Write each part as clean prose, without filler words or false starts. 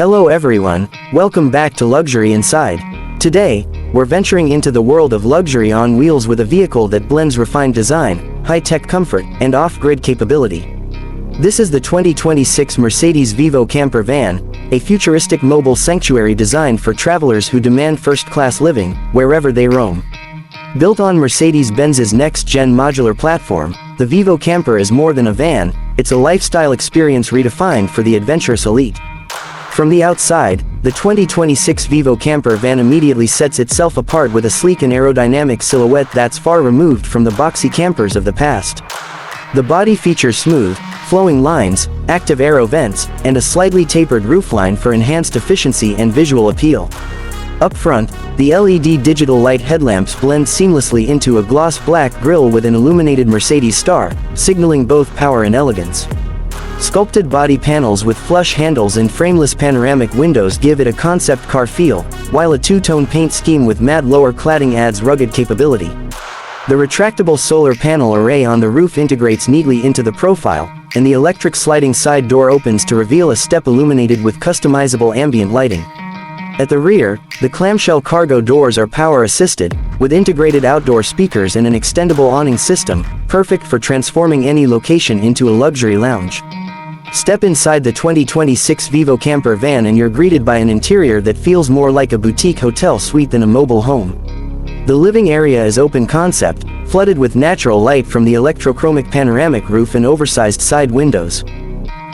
Hello everyone, welcome back to Luxury Inside. Today, we're venturing into the world of luxury on wheels with a vehicle that blends refined design, high-tech comfort, and off-grid capability. This is the 2026 Mercedes Vevo Camper van, a futuristic mobile sanctuary designed for travelers who demand first-class living, wherever they roam. Built on Mercedes-Benz's next-gen modular platform, the Vevo Camper is more than a van, it's a lifestyle experience redefined for the adventurous elite. From the outside, the 2026 Vevo Camper van immediately sets itself apart with a sleek and aerodynamic silhouette that's far removed from the boxy campers of the past. The body features smooth, flowing lines, active aero vents, and a slightly tapered roofline for enhanced efficiency and visual appeal. Up front, the LED digital light headlamps blend seamlessly into a gloss black grille with an illuminated Mercedes star, signaling both power and elegance. Sculpted body panels with flush handles and frameless panoramic windows give it a concept car feel, while a two-tone paint scheme with matte lower cladding adds rugged capability. The retractable solar panel array on the roof integrates neatly into the profile, and the electric sliding side door opens to reveal a step illuminated with customizable ambient lighting. At the rear, the clamshell cargo doors are power-assisted, with integrated outdoor speakers and an extendable awning system, perfect for transforming any location into a luxury lounge. Step inside the 2026 Vevo Camper van and you're greeted by an interior that feels more like a boutique hotel suite than a mobile home. The living area is open concept, flooded with natural light from the electrochromic panoramic roof and oversized side windows.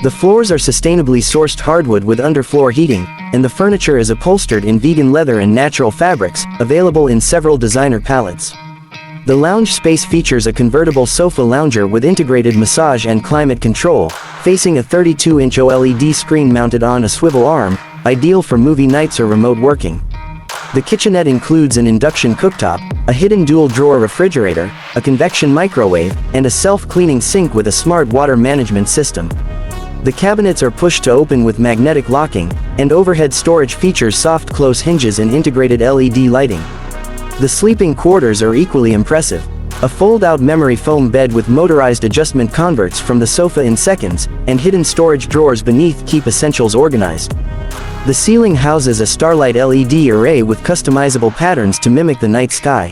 The floors are sustainably sourced hardwood with underfloor heating, and the furniture is upholstered in vegan leather and natural fabrics, available in several designer palettes. The lounge space features a convertible sofa lounger with integrated massage and climate control, facing a 32-inch OLED screen mounted on a swivel arm, ideal for movie nights or remote working. The kitchenette includes an induction cooktop, a hidden dual-drawer refrigerator, a convection microwave, and a self-cleaning sink with a smart water management system. The cabinets are pushed to open with magnetic locking, and overhead storage features soft close hinges and integrated LED lighting. The sleeping quarters are equally impressive. A fold-out memory foam bed with motorized adjustment converts from the sofa in seconds, and hidden storage drawers beneath keep essentials organized. The ceiling houses a starlight LED array with customizable patterns to mimic the night sky.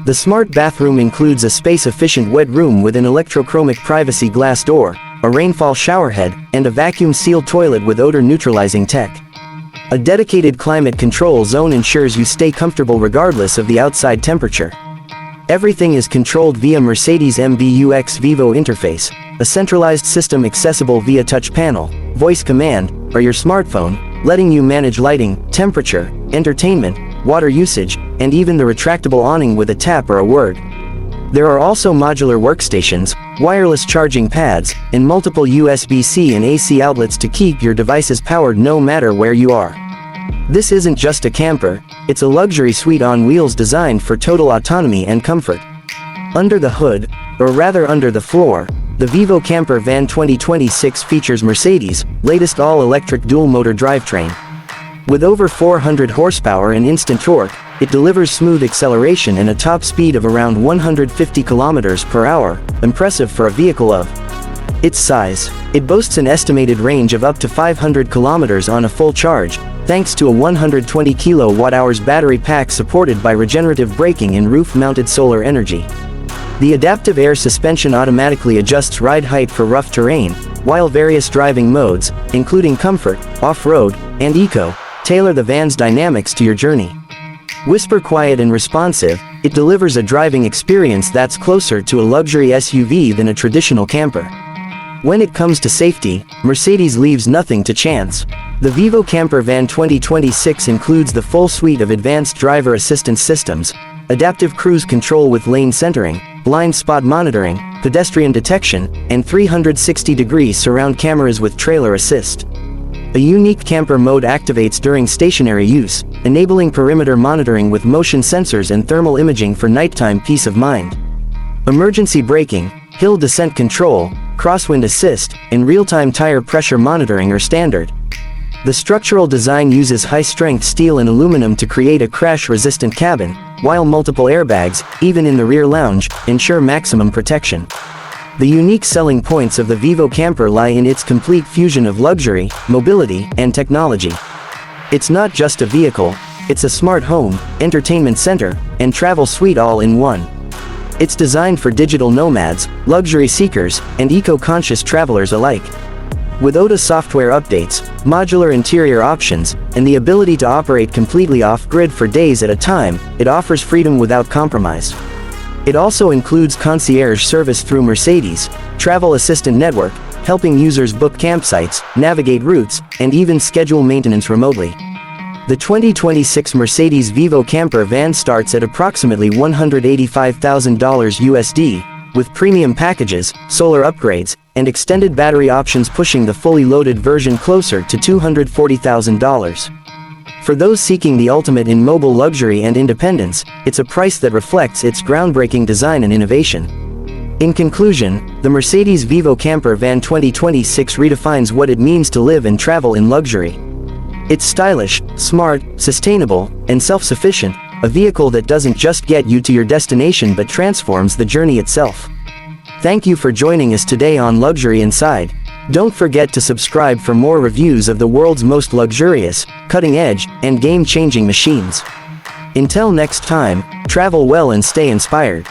The smart bathroom includes a space-efficient wet room with an electrochromic privacy glass door, a rainfall showerhead, and a vacuum-sealed toilet with odor-neutralizing tech. A dedicated climate control zone ensures you stay comfortable regardless of the outside temperature. Everything is controlled via Mercedes MBUX Vevo interface, a centralized system accessible via touch panel, voice command, or your smartphone, letting you manage lighting, temperature, entertainment, water usage, and even the retractable awning with a tap or a word. There are also modular workstations, wireless charging pads, and multiple USB-C and AC outlets to keep your devices powered no matter where you are. This isn't just a camper, it's a luxury suite on wheels designed for total autonomy and comfort. Under the hood, or rather under the floor, the Vevo Camper Van 2026 features Mercedes' latest all-electric dual-motor drivetrain. With over 400 horsepower and instant torque, it delivers smooth acceleration and a top speed of around 150 km per hour, impressive for a vehicle of its size. It boasts an estimated range of up to 500 km on a full charge, thanks to a 120 kWh battery pack supported by regenerative braking and roof-mounted solar energy. The adaptive air suspension automatically adjusts ride height for rough terrain, while various driving modes, including comfort, off-road, and eco, tailor the van's dynamics to your journey. Whisper quiet and responsive, it delivers a driving experience that's closer to a luxury SUV than a traditional camper. When it comes to safety, Mercedes leaves nothing to chance. The Vevo Camper Van 2026 includes the full suite of advanced driver assistance systems, adaptive cruise control with lane centering, blind spot monitoring, pedestrian detection, and 360-degree surround cameras with trailer assist. A unique camper mode activates during stationary use, enabling perimeter monitoring with motion sensors and thermal imaging for nighttime peace of mind. Emergency braking, hill descent control, crosswind assist, and real-time tire pressure monitoring are standard. The structural design uses high-strength steel and aluminum to create a crash-resistant cabin, while multiple airbags, even in the rear lounge, ensure maximum protection. The unique selling points of the Vevo Camper lie in its complete fusion of luxury, mobility, and technology. It's not just a vehicle, it's a smart home, entertainment center, and travel suite all in one. It's designed for digital nomads, luxury seekers, and eco-conscious travelers alike. With OTA software updates, modular interior options, and the ability to operate completely off-grid for days at a time, it offers freedom without compromise. It also includes concierge service through Mercedes Travel Assistant Network, helping users book campsites, navigate routes, and even schedule maintenance remotely. The 2026 Mercedes Vevo Camper van starts at approximately $185,000 USD, with premium packages, solar upgrades, and extended battery options pushing the fully loaded version closer to $240,000. For those seeking the ultimate in mobile luxury and independence, it's a price that reflects its groundbreaking design and innovation. In conclusion, the Mercedes Vevo Camper Van 2026 redefines what it means to live and travel in luxury. It's stylish, smart, sustainable, and self-sufficient, a vehicle that doesn't just get you to your destination but transforms the journey itself. Thank you for joining us today on Luxury Inside. Don't forget to subscribe for more reviews of the world's most luxurious, cutting-edge, and game-changing machines. Until next time, travel well and stay inspired.